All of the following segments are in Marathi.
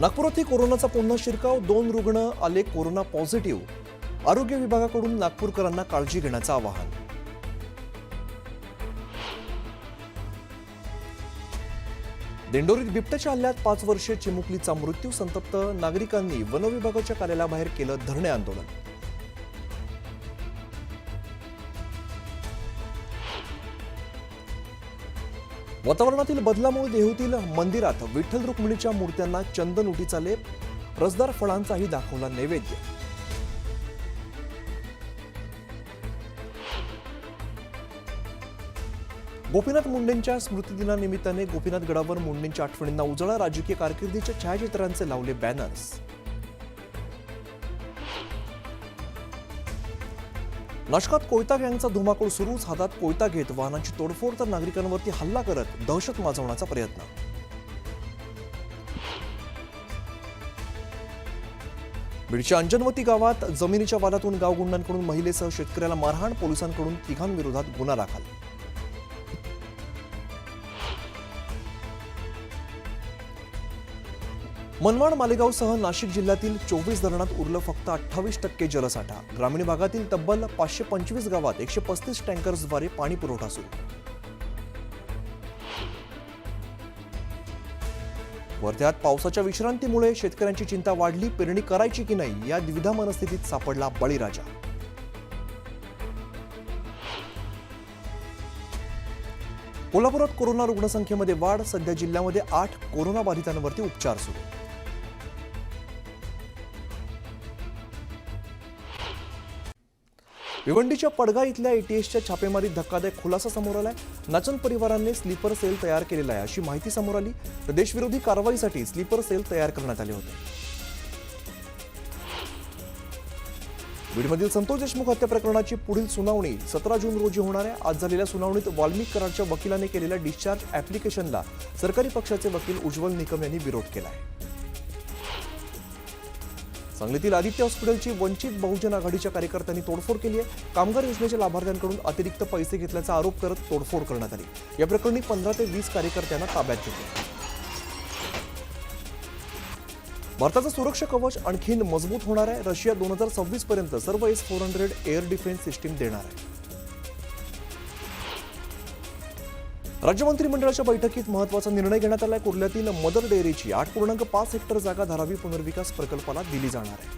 नागपुरातही कोरोनाचा पुन्हा शिरकाव, 2 रुग्ण आले कोरोना पॉझिटिव्ह। आरोग्य विभागाकडून नागपूरकरांना काळजी घेण्याचं आवाहन। दिंडोरीत बिबट्याच्या हल्ल्यात 5 वर्षीय चिमुकलीचा मृत्यू, संतप्त नागरिकांनी वन विभागाच्या कार्यालयाबाहेर केलं धरणे आंदोलन। वातावरणातील बदलामुळे देहूतील मंदिरात विठ्ठल रुक्मिणीच्या मूर्त्यांना चंदन उटीचा लेप, रसदार फळांचाही दाखवला नैवेद्य। गोपीनाथ मुंडेंच्या स्मृतिदिनानिमित्ताने गोपीनाथ गडावर मुंडेंच्या आठवणींना उजाळा, राजकीय कारकिर्दीच्या छायाचित्रांचे लावले बॅनर्स। नाशकात कोयता गँगचा धुमाकूळ सुरूच, हातात कोयता घेत वाहनांची तोडफोड तर नागरिकांवरती हल्ला करत दहशत माजवण्याचा प्रयत्न। बीडच्या अंजनवती गावात जमिनीच्या वादातून गावगुंडांकडून महिलेसह शेतकऱ्याला मारहाण, पोलिसांकडून तिघांविरोधात गुन्हा दाखल। मनमाड मालेगावसह नाशिक जिल्ह्यातील 24 धरणात उरलं फक्त 28% जलसाठा। ग्रामीण भागातील तब्बल 525 गावात 135 टँकर्सद्वारे पाणी पुरवठा सुरू। वर्ध्यात पावसाच्या विश्रांतीमुळे शेतकऱ्यांची चिंता वाढली, पेरणी करायची की नाही या द्विधा मनस्थितीत सापडला बळीराजा। कोल्हापुरात कोरोना रुग्णसंख्येमध्ये वाढ, सध्या जिल्ह्यामध्ये 8 कोरोना बाधितांवरती उपचार सुरू। भिवंडीच्या पडगा इथल्या एटीएसच्या छापेमारीत धक्कादायक खुलासा समोर आलाय। नाचन परिवाराने स्लीपर सेल तयार केलेला आहे अशी माहिती समोर आली, तर देशविरोधी कारवाईसाठी स्लीपर सेल तयार करण्यात आले होते। बीडमधील संतोष देशमुख हत्या प्रकरणाची पुढील सुनावणी 17 जून रोजी होणार आहे। आज झालेल्या सुनावणीत वाल्मिक कराडच्या वकिलाने केलेल्या डिस्चार्ज ऍप्लिकेशनला सरकारी पक्षाचे वकील उज्ज्वल निकम यांनी विरोध केला आहे। सांगलीतील आदित्य हॉस्पिटलची वंचित बहुजन आघाडीच्या कार्यकर्त्यांनी तोडफोड केली आहे। कामगार योजनेच्या लाभार्थ्यांकडून अतिरिक्त पैसे घेतल्याचा आरोप करत तोडफोड करण्यात आली। या प्रकरणी 15 ते 20 कार्यकर्त्यांना ताब्यात घेतले। भारताचं सुरक्षा कवच आणखीन मजबूत होणार आहे। रशिया 2026 पर्यंत सर्व S-400 एअर डिफेन्स सिस्टीम देणार आहे। राज्य मंत्रिमंडळाच्या बैठकीत महत्त्वाचा निर्णय घेण्यात आलाय। कुर्ल्यातील मदर डेअरीची 8.5 हेक्टर जागा धारावी पुनर्विकास प्रकल्पाला दिली जाणार आहे।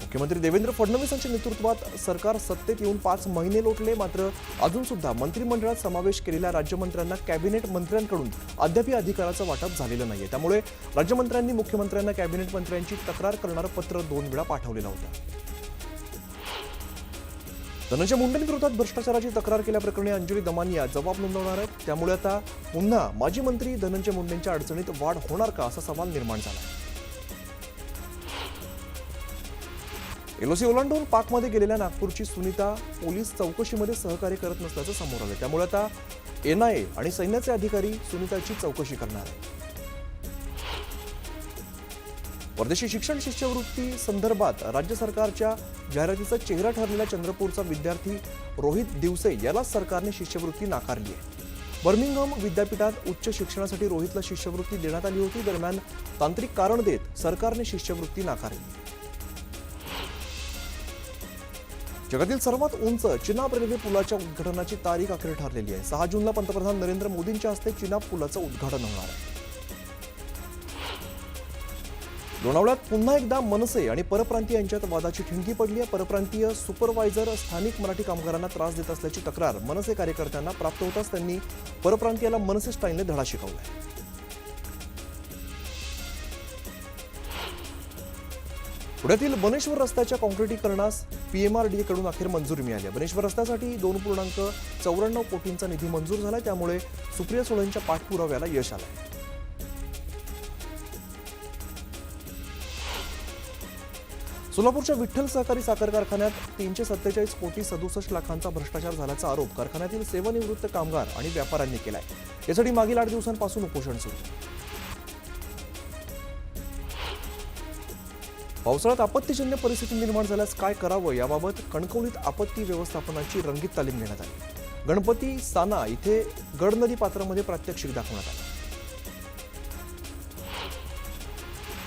मुख्यमंत्री देवेंद्र फडणवीस यांच्या नेतृत्वात सरकार सत्तेत येऊन 5 महिने लोटले, मात्र अजून सुद्धा मंत्रिमंडळात समावेश केलेल्या राज्यमंत्र्यांना कॅबिनेट मंत्र्यांकडून अद्याप अधिकाराचं वाटप झालेलं नाहीये। त्यामुळे राज्यमंत्र्यांनी मुख्यमंत्र्यांना कॅबिनेट मंत्र्यांची तक्रार करणारं पत्र 2 वेळा पाठवलेलं होतं। धनंजय मुंडेंविरोधात भ्रष्टाचाराची तक्रार केल्याप्रकरणी अंजली दमानिया जबाब नोंदवणार आहेत। त्यामुळे आता पुन्हा माजी मंत्री धनंजय मुंडेंच्या अडचणीत वाढ होणार का असा सवाल निर्माण झाला। LOC ओलांडून पाकमध्ये गेलेल्या नागपूरची सुनीता पोलीस चौकशीमध्ये सहकार्य करत नसल्याचं समोर आलं। त्यामुळे आता NIA आणि सैन्याचे अधिकारी सुनीताची चौकशी करणार आहेत। परदेशी शिक्षण शिष्यवृत्ती संदर्भात राज्य सरकारच्या जाहिरातीचा चेहरा ठरलेला चंद्रपूरचा विद्यार्थी रोहित दिवसे याला सरकारने शिष्यवृत्ती नाकारली आहे। बर्मिंगहम विद्यापीठात उच्च शिक्षणासाठी रोहितला शिष्यवृत्ती देण्यात आली होती, दरम्यान तांत्रिक कारण देत सरकारने शिष्यवृत्ती नाकारली। जगातील सर्वात उंच चिनाब रेल्वे पुलाच्या उद्घाटनाची तारीख अखेर ठरलेली आहे। 6 जूनला पंतप्रधान नरेंद्र मोदींच्या हस्ते चिनाब पुलाचं उद्घाटन होणार आहे। लोणावळ्यात पुन्हा एकदा मनसे आणि परप्रांतीय यांच्यात वादाची ठिणगी पडली आहे। परप्रांतीय सुपरवायझर स्थानिक मराठी कामगारांना त्रास देत असल्याची तक्रार मनसे कार्यकर्त्यांना प्राप्त होताच त्यांनी परप्रांतीयाला मनसे स्टाईलने धडा शिकवलाय। पुण्यातील बनेश्वर रस्त्याच्या काँक्रिटीकरणास PMRDA कडून अखेर मंजुरी मिळाली आहे। बनेश्वर रस्त्यासाठी 2.94 कोटींचा निधी मंजूर झालाय। त्यामुळे सुप्रिया सुळेंच्या पाठपुराव्याला यश आलंय। सोलापूरच्या विठ्ठल सहकारी साखर कारखान्यात 347 कोटी 67 लाखांचा भ्रष्टाचार झाल्याचा आरोप कारखान्यातील सेवानिवृत्त कामगार आणि व्यापाऱ्यांनी केलाय। यासाठी मागील 8 दिवसांपासून उपोषण सुरू आहे। पावसाळ्यात आपत्तीजन्य परिस्थिती निर्माण झाल्यास काय करावं याबाबत कणकवलीत आपत्ती व्यवस्थापनाची रंगीत तालीम घेण्यात आली। गणपती साना इथे गड नदी पात्रामध्ये प्रात्यक्षिक दाखवण्यात आलं।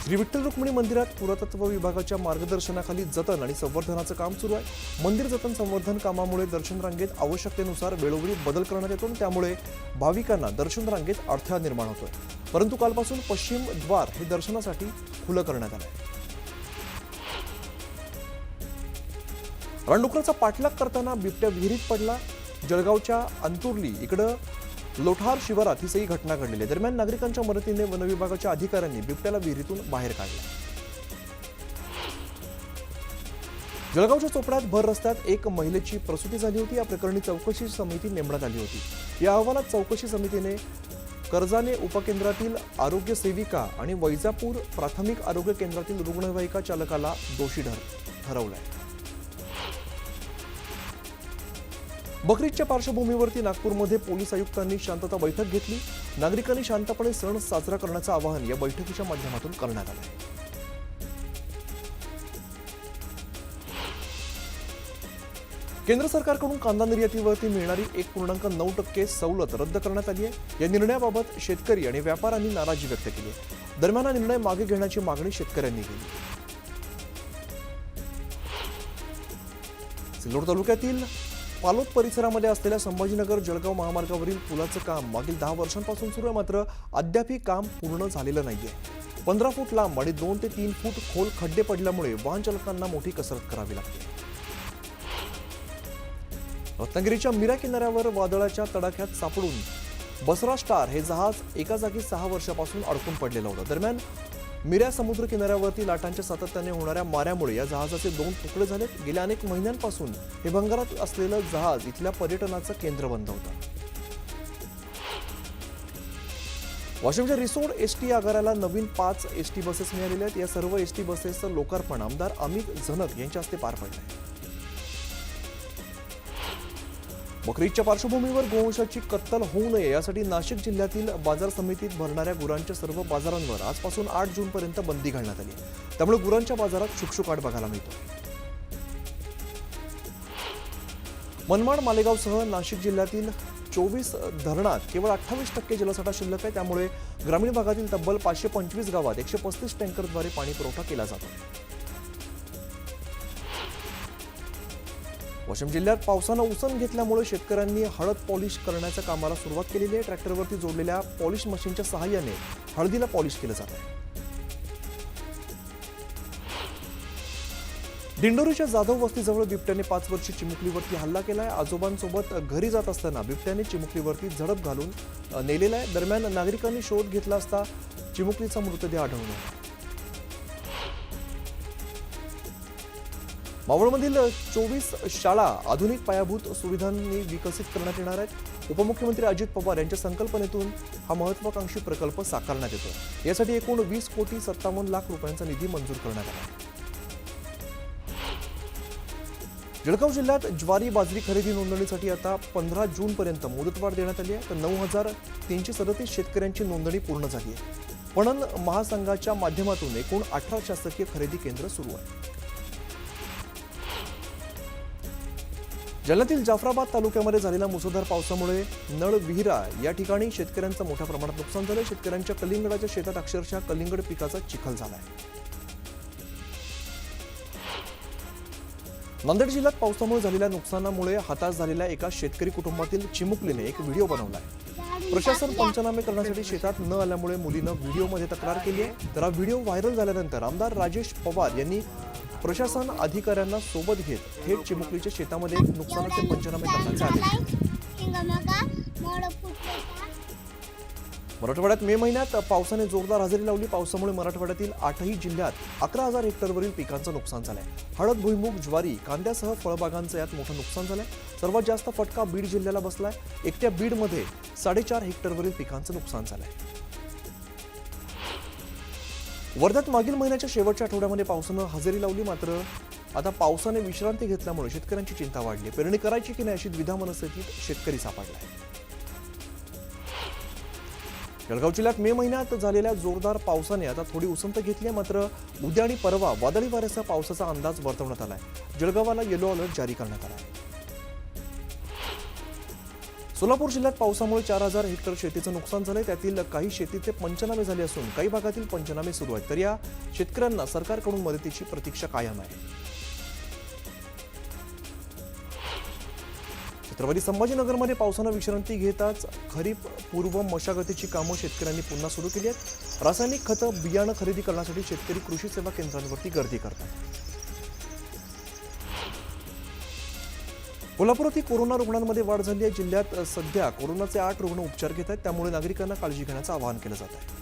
श्री विठ्ठल रुक्मिणी मंदिरात पुरातत्व विभागाच्या मार्गदर्शनाखाली जतन आणि संवर्धनाचं काम सुरू आहे. मंदिर जतन संवर्धन कामामुळे दर्शन रांगेत आवश्यकतेनुसार वेळोवेळी बदल करण्यात येतो आणि त्यामुळे भाविकांना दर्शन रांगेत अडथळा निर्माण होतोय. परंतु कालपासून पश्चिम द्वार हे दर्शनासाठी खुलं करण्यात आलंय. रानडुकराचा पाठलाग करताना बिबट्या विहिरीत पडला. जळगावच्या अंतुर्ली इकडं लोठार शिवारात ही सही घटना घडलेली आहे. दरम्यान नागरिकांच्या मदतीने वन विभागाच्या अधिकाऱ्यांनी बिबट्याला विहिरीतून बाहेर काढलं. जळगावच्या चोपड्यात भर रस्त्यात एक महिलेची प्रसूती झाली होती. या प्रकरणी चौकशी समिती नेमण्यात आली होती. या अहवालात चौकशी समितीने कर्जाने उपकेंद्रातील आरोग्य सेविका आणि वैजापूर प्राथमिक आरोग्य केंद्रातील रुग्णवाहिका चालकाला दोषी ठरवलंय. बकरीदच्या पार्श्वभूमीवरती नागपूरमध्ये पोलीस आयुक्तांनी शांतता बैठक घेतली. नागरिकांनी शांतपणे सण साजरा करण्याचं आवाहन या बैठकीच्या माध्यमातून करण्यात आलं. केंद्र सरकारकडून कांदा निर्यातीवरती मिळणारी 1.9% सवलत रद्द करण्यात आली आहे. या निर्णयाबाबत शेतकरी आणि व्यापाऱ्यांनी नाराजी व्यक्त केली आहे. दरम्यान हा निर्णय मागे घेण्याची मागणी शेतकऱ्यांनी केली. सिल्लोड तालुक्यातील पालोद परिसरामध्ये असलेल्या संभाजीनगर जळगाव महामार्गावरील पुलाचं काम मागील 10 वर्षांपासून सुरू आहे. मात्र अद्यापही काम पूर्ण झालेलं नाहीये. 15 फूट लांब आणि 2 ते 3 फूट खोल खड्डे पडल्यामुळे वाहन चालकांना मोठी कसरत करावी लागते. रत्नागिरीच्या मीरा किनाऱ्यावर वादळाच्या तडाख्यात सापडून बसरा स्टार हे जहाज एका जागी 6 वर्षापासून अडकून पडलेलं होतं. दरम्यान मीरा समुद्र किनाऱ्यावरती लाटांच्या सातत्याने होणाऱ्या माऱ्यामुळे या जहाजाचे 2 तुकडे झालेत. गेल्या अनेक महिन्यांपासून हे भंगारात असलेलं जहाज इथल्या पर्यटनाचं केंद्र बनलं होतं. वाशिमच्या रिसोड एसटी आगाराला नवीन 5 एसटी बसेस मिळालेल्या आहेत. या सर्व एसटी बसेसचं लोकार्पण आमदार अमित झनक यांच्या हस्ते पार पडलंय. बकरीदच्या पार्श्वभूमीवर गोवंशाची कत्तल होऊ नये यासाठी नाशिक जिल्ह्यातील बाजार समितीत भरणाऱ्या गुरांच्या सर्व बाजारांवर आजपासून 8 जूनपर्यंत बंदी घालण्यात आली. त्यामुळे गुरांच्या बाजारात शुकशुकाट बघायला मिळतो. मनमाड मालेगावसह नाशिक जिल्ह्यातील 24 धरणात केवळ 28% जलसाठा शिल्लक आहे. त्यामुळे ग्रामीण भागातील तब्बल 525 गावात 135 टँकरद्वारे पाणी पुरवठा केला जातो. वाशिम जिल्ह्यात पावसानं उसण घेतल्यामुळे शेतकऱ्यांनी हळद पॉलिश करण्याच्या कामाला सुरुवात केलेली आहे. ट्रॅक्टरवरती जोडलेल्या पॉलिश मशीनच्या सहाय्याने हळदीला पॉलिश केलं जात आहे. दिंडोरीच्या जाधव वस्तीजवळ बिबट्याने 5 वर्षीय चिमुकलीवरती हल्ला केलाय. आजोबांसोबत घरी जात असताना बिबट्याने चिमुकलीवरती झडप घालून नेलेला आहे. दरम्यान नागरिकांनी शोध घेतला असता चिमुकलीचा मृतदेह आढळून आला. मावळमधील 24 शाळा आधुनिक पायाभूत सुविधांनी विकसित करण्यात येणार आहेत. उपमुख्यमंत्री अजित पवार यांच्या संकल्पनेतून हा महत्वाकांक्षी प्रकल्प साकारण्यात येतो. यासाठी एकूण 20,57,00,000 रुपयांचा निधी मंजूर करण्यात आला. जळगाव जिल्ह्यात ज्वारी बाजरी खरेदी नोंदणीसाठी आता 15 जूनपर्यंत मुदतवाढ देण्यात आली आहे. तर 9,337 शेतकऱ्यांची नोंदणी पूर्ण झाली आहे. पणन महासंघाच्या माध्यमातून एकूण 18 शासकीय खरेदी केंद्र सुरू आहे. जालन्यातील जाफराबाद तालुक्यामध्ये झालेल्या मुसळधार पावसामुळे नळ विहिरा या ठिकाणी शेतकऱ्यांचं मोठ्या प्रमाणात नुकसान झालं. शेतकऱ्यांच्या कलिंगडाच्या शेतात अक्षरशः कलिंगड पिकाचा चिखल झालाय. नांदेड जिल्ह्यात पावसामुळे झालेल्या नुकसानामुळे हताश झालेल्या एका शेतकरी कुटुंबातील चिमुकलीने एक व्हिडिओ बनवलाय. प्रशासन पंचनामे करण्यासाठी शेतात न आल्यामुळे मुलीनं व्हिडिओमध्ये तक्रार केली आहे. तर हा व्हिडिओ व्हायरल झाल्यानंतर आमदार राजेश पवार यांनी प्रशासन अधिकाऱ्यांना सोबत घेत थेट चिमुकलीच्या शेतामध्ये नुकसानाचे पंचनामे करण्याचे आदेश दिले. मराठवाड्यात मे महिन्यात पावसाने जोरदार हजेरी लावली. पावसामुळे मराठवाड्यातील 8ही जिल्ह्यात 11,000 हेक्टरवरील पिकांचं नुकसान झालंय. हळद, भुईमूग, ज्वारी, कांद्यासह फळबागांचं यात मोठं नुकसान झालंय. सर्वात जास्त फटका बीड जिल्ह्याला बसलाय. एकट्या बीडमध्ये 4.5 हेक्टरवरील पिकांचं नुकसान झालंय. वर्ध्यात मागील महिन्याच्या शेवटच्या आठवड्यामध्ये पावसानं हजेरी लावली. मात्र आता पावसाने विश्रांती घेतल्यामुळे शेतकऱ्यांची चिंता वाढली. पेरणी करायची की नाही अशी द्विधा मनस्थितीत शेतकरी सापडलाय. जळगाव जिल्ह्यात मे महिन्यात झालेल्या जोरदार पावसाने आता थोडी उसंत घेतली आहे. मात्र उद्या आणि परवा वादळी वाऱ्यासह पावसाचा अंदाज वर्तवण्यात आलाय. जळगावाला येलो अलर्ट जारी करण्यात आला आहे. सोलापूर जिल्ह्यात पावसामुळे 4,000 हेक्टर शेतीचं नुकसान झालंय. त्यातील काही शेतीचे पंचनामे झाले असून काही भागातील पंचनामे सुरू आहेत. तर या शेतकऱ्यांना सरकारकडून मदतीची प्रतीक्षा कायम आहे. छत्रपती संभाजीनगरमध्ये पावसानं विश्रांती घेताच खरीप पूर्व मशागतीची कामं शेतकऱ्यांनी पुन्हा सुरू केली आहेत. रासायनिक खतं बियाणं खरेदी करण्यासाठी शेतकरी कृषी सेवा केंद्रांवरती गर्दी करतात. कोल्हापुरातील कोरोना रुग्णांमध्ये वाढ झाली आहे. जिल्ह्यात सध्या कोरोनाचे 8 रुग्ण उपचार घेत आहेत. त्यामुळे नागरिकांना काळजी घेण्याचं आवाहन केलं जात आहे.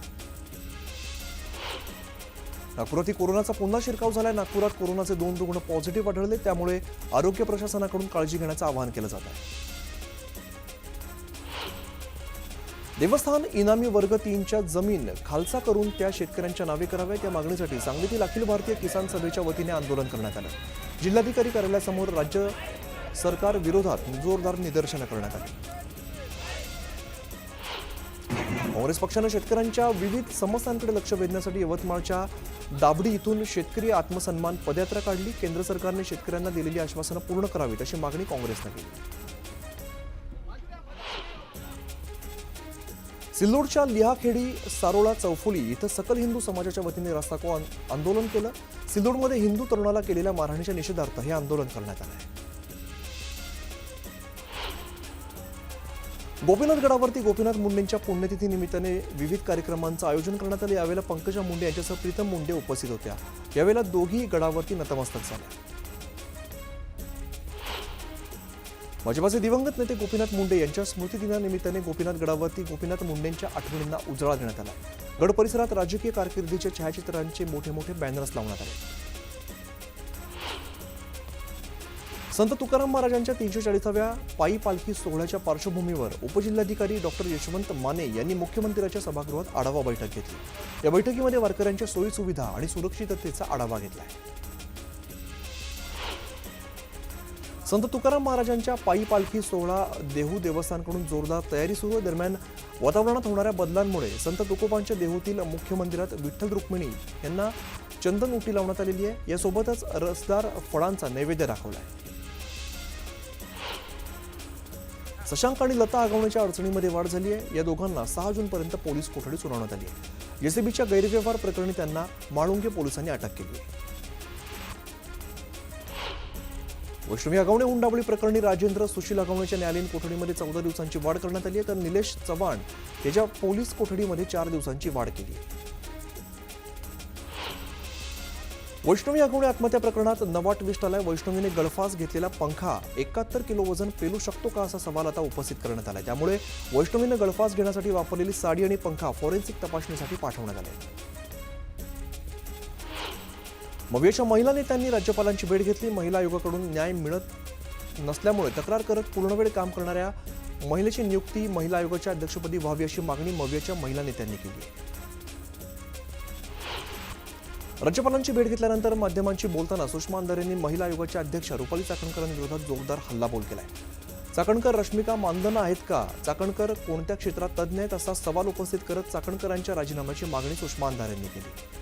नागपुरातील कोरोनाचा पुन्हा शिरकाव झालाय. नागपुरात कोरोनाचे 2 रुग्ण पॉझिटिव्ह आढळले. त्यामुळे आरोग्य प्रशासनाकडून काळजी घेण्याचं आवाहन केलं जात आहे. देवस्थान इनामी वर्ग 3च्या जमीन खालसा करून त्या शेतकऱ्यांच्या नावे कराव्यात या मागणीसाठी सांगलीतील अखिल भारतीय किसान सभेच्या वतीने आंदोलन करण्यात आलं. जिल्हाधिकारी कार्यालयासमोर राज्य सरकार विरोधात जोरदार निदर्शनं करण्यात आली. काँग्रेस पक्षानं शेतकऱ्यांच्या विविध समस्यांकडे लक्ष वेधण्यासाठी यवतमाळच्या दाभडी इथून शेतकरी आत्मसन्मान पदयात्रा काढली. केंद्र सरकारने शेतकऱ्यांना दिलेली आश्वासनं पूर्ण करावीत अशी मागणी काँग्रेसनं केली. सिल्लोडच्या लिहाखेडी सारोळा चौफुली इथं सकल हिंदू समाजाच्या वतीने रास्ताको आंदोलन केलं. सिल्लोडमध्ये हिंदू तरुणाला केलेल्या मारहाणीच्या निषेधार्थ हे आंदोलन करण्यात आलं आहे. गोपीनाथ गडावरती गोपीनाथ मुंडेंच्या पुण्यतिथी निमित्ताने विविध कार्यक्रमांचं आयोजन करण्यात आलं. यावेळेला पंकजा मुंडे यांच्यासह प्रीतम मुंडे उपस्थित होत्या. यावेळेला दोघी गडावरती नतमस्तक झाल्या. भाजपाचे दिवंगत नेते गोपीनाथ मुंडे यांच्या स्मृतिदिनानिमित्ताने गोपीनाथ गडावरती गोपीनाथ मुंडेंच्या आठवणींना उजाळा देण्यात आला. गड परिसरात राजकीय कारकिर्दीच्या छायाचित्रांचे मोठे मोठे बॅनर्स लावण्यात आले. संत तुकाराम महाराजांच्या 340व्या पायी पालखी सोहळ्याच्या पार्श्वभूमीवर उपजिल्हाधिकारी डॉक्टर यशवंत माने यांनी मुख्यमंत्र्यांच्या सभागृहात आढावा बैठक घेतली. या बैठकीमध्ये वारकऱ्यांच्या सोयी सुविधा आणि सुरक्षिततेचा आढावा घेतला. संत तुकाराम महाराजांच्या पायी पालखी सोहळा देहू देवस्थानकडून जोरदार तयारी सुरू आहे. दरम्यान वातावरणात होणाऱ्या बदलांमुळे संत तुकोबांच्या देहूतील मुख्य मंदिरात विठ्ठल रुक्मिणी यांना चंदन उटी लावण्यात आलेली आहे. यासोबतच रसदार फळांचा नैवेद्य दाखवला आहे. शशांक आणि लता आगवण्याच्या अडचणीमध्ये वाढ झाली आहे. या दोघांना 6 जूनपर्यंत पोलीस कोठडी सुनावण्यात आली आहे. जेसीबीच्या गैरव्यवहार प्रकरणी त्यांना माळुंगे पोलिसांनी अटक केली आहे. वैष्णवी आगवणे हुंडाबळी प्रकरणी राजेंद्र सुशील आगवणेच्या न्यायालयीन कोठडीमध्ये 14 दिवसांची वाढ करण्यात आली आहे. तर निलेश चव्हाण याच्या पोलीस कोठडीमध्ये 4 दिवसांची वाढ केली आहे. वैष्णवी आगवणे आत्महत्या प्रकरणात नवा ट्विस्ट आलाय. वैष्णवीने गळफास घेतलेला पंखा 71 किलो वजन पेलू शकतो का असा सवाल आता उपस्थित करण्यात आलाय. त्यामुळे वैष्णवीने गळफास घेण्यासाठी वापरलेली साडी आणि पंखा फॉरेन्सिक तपासणीसाठी पाठवण्यात आले. मवियाच्या महिला नेत्यांनी राज्यपालांची भेट घेतली. महिला आयोगाकडून न्याय मिळत नसल्यामुळे तक्रार करत पूर्णवेळ काम करणाऱ्या महिलेची नियुक्ती महिला आयोगाच्या अध्यक्षपदी व्हावी अशी मागणी मवियाच्या महिला नेत्यांनी केली आहे. राज्यपालांची भेट घेतल्यानंतर माध्यमांशी बोलताना सुषमा अंधारे यांनी महिला आयोगाच्या अध्यक्ष रुपाली चाकणकरांविरोधात जोरदार हल्लाबोल केलाय. चाकणकर रश्मिका मानधना आहेत का? चाकणकर कोणत्या क्षेत्रात तज्ज्ञ आहेत असा सवाल उपस्थित करत चाकणकरांच्या राजीनाम्याची मागणी सुषमा अंधारे यांनी केली.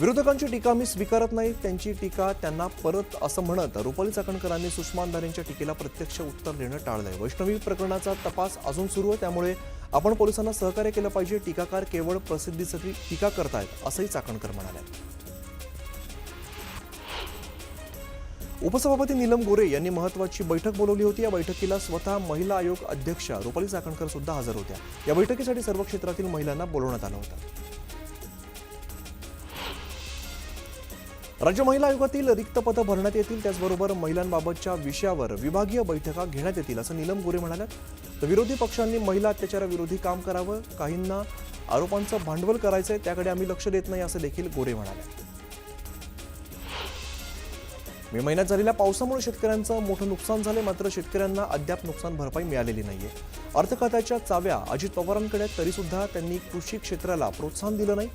विरोधकांची टीका मी स्वीकारत नाही, त्यांची टीका त्यांना परत असं म्हणत रुपाली चाकणकरांनी सुषमा अंधारेंच्या टीकेला प्रत्यक्ष उत्तर देणं टाळलंय. वैष्णवी प्रकरणाचा तपास अजून सुरू आहे, त्यामुळे आपण पोलिसांना सहकार्य केलं पाहिजे. टीकाकार केवळ प्रसिद्धीसाठी टीका करतायत असंही चाकणकर म्हणाले. उपसभापती नीलम गोरे यांनी महत्त्वाची बैठक बोलवली होती. या बैठकीला स्वतः महिला आयोग अध्यक्ष रुपाली चाकणकर सुद्धा हजर होत्या. या बैठकीसाठी सर्व क्षेत्रातील महिलांना बोलवण्यात आलं होतं. राज्य महिला आयोगातील रिक्त पदं भरण्यात येतील, त्याचबरोबर महिलांबाबतच्या विषयावर विभागीय बैठका घेण्यात येतील असं नीलम गोरे म्हणाल्या. तर विरोधी पक्षांनी महिला अत्याचाराविरोधी काम करावं, काहींना आरोपांचं भांडवल करायचंय त्याकडे आम्ही लक्ष देत नाही असं देखील गोरे म्हणाल्या. मे महिन्यात झालेल्या पावसामुळे शेतकऱ्यांचं मोठं नुकसान झाले, मात्र शेतकऱ्यांना अद्याप नुकसान भरपाई मिळालेली नाहीये. अर्थ खात्याच्या चाव्या अजित पवारांकडे तरी सुद्धा त्यांनी कृषी क्षेत्राला प्रोत्साहन दिलं नाही.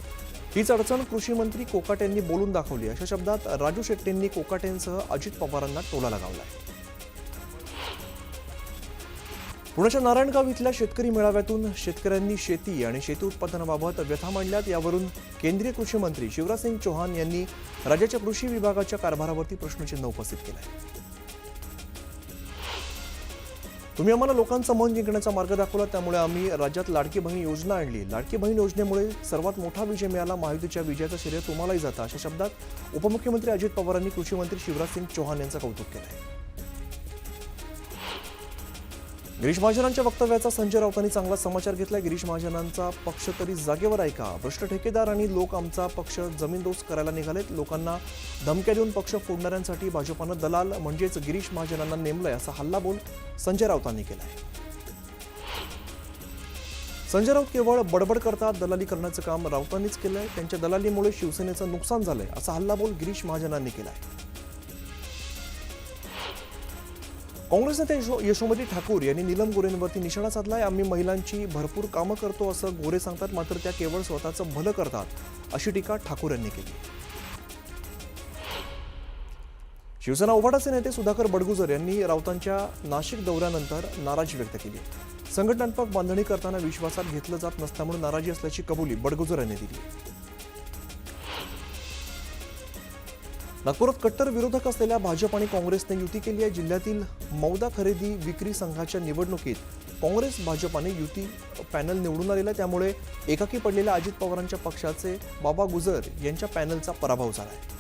हीच अडचण कृषी मंत्री कोकाटेंनी बोलून दाखवली. अशा शब्दात राजू शेट्टींनी कोकाटेंसह अजित पवारांना टोला लगावलाय. पुण्याच्या नारायणगाव इथल्या शेतकरी मेळाव्यातून शेतकऱ्यांनी शेती आणि शेती उत्पादनाबाबत व्यथा मांडल्यात. यावरून केंद्रीय कृषी मंत्री शिवराज सिंग चौहान यांनी राज्याच्या कृषी विभागाच्या कारभारावरती प्रश्नचिन्ह उपस्थित केलंय. तुम्ही आम्हाला लोकांचं मन जिंकण्याचा मार्ग दाखवला, त्यामुळे आम्ही राज्यात लाडकी बहीण योजना आणली. लाडकी बहीण योजनेमुळे सर्वात मोठा विजय मिळाला. महायुतीच्या विजयाचं श्रेय तुम्हालाही जातं, अशा शब्दात उपमुख्यमंत्री अजित पवारांनी कृषी मंत्री शिवराज सिंग चौहान यांचं कौतुक केलंय. गिरीश महाजनांच्या वक्तव्याचा संजय राऊतांनी चांगला समाचार घेतला. गिरीश महाजनांचा पक्ष तरी जागेवर ऐका. भ्रष्ट ठेकेदार आणि लोक आमचा पक्ष जमीनदोस्त करायला निघालेत. लोकांना धमक्या देऊन पक्ष फोडणाऱ्यांसाठी भाजपानं दलाल म्हणजेच गिरीश महाजनांना नेमलंय, असा हल्लाबोल संजय राऊतांनी केलाय. संजय राऊत केवळ बडबड करतात, दलाली करण्याचं काम राऊतांनीच केलंय. त्यांच्या दलालीमुळे शिवसेनेचं नुकसान झालंय, असा हल्लाबोल गिरीश महाजनांनी केलाय. काँग्रेस नेते यशोमती ठाकूर यांनी नीलम गोरेंवरती निशाणा साधलाय. आम्ही महिलांची भरपूर कामं करतो असं गोरे सांगतात, मात्र त्या केवळ स्वतःचं भलं करतात, अशी टीका ठाकूर यांनी केली. शिवसेना उभाटाचे नेते सुधाकर बडगुजर यांनी राऊतांच्या नाशिक दौऱ्यानंतर नाराजी व्यक्त केली. संघटनात्मक बांधणी करताना विश्वासात घेतलं जात नसल्यामुळे नाराजी असल्याची कबुली बडगुजर यांनी दिली. नागपुरात कट्टर विरोधक असलेल्या भाजप आणि काँग्रेसने युती केली आहे. जिल्ह्यातील मौदा खरेदी विक्री संघाच्या निवडणुकीत काँग्रेस भाजपाने युती पॅनल निवडून आलेला, त्यामुळे एकाकी पडलेल्या अजित पवारांच्या पक्षाचे बाबा गुजर यांच्या पॅनलचा पराभव झाला आहे.